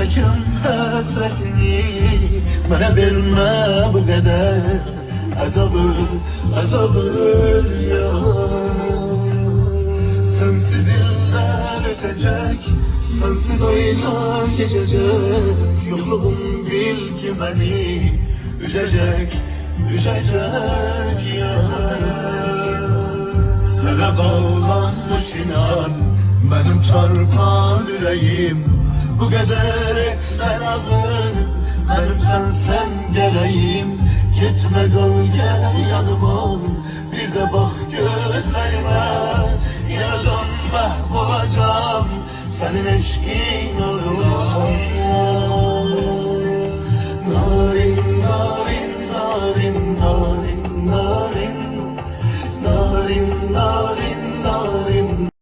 çekim hasretini, bana verme bu kadar azabı, azabı ya. Sensiz iller ötecek, sensiz aylar geçecek. Yokluğum bil ki beni üzecek, üzecek ya. Sana bağlanmış inan benim çarpan yüreğim. Bu kadar etme lazım, benim sen geleyim. Gitme kal gel yanıma, bir de bak gözlerime. Yazan mahvolacağım senin eşkin olacağım.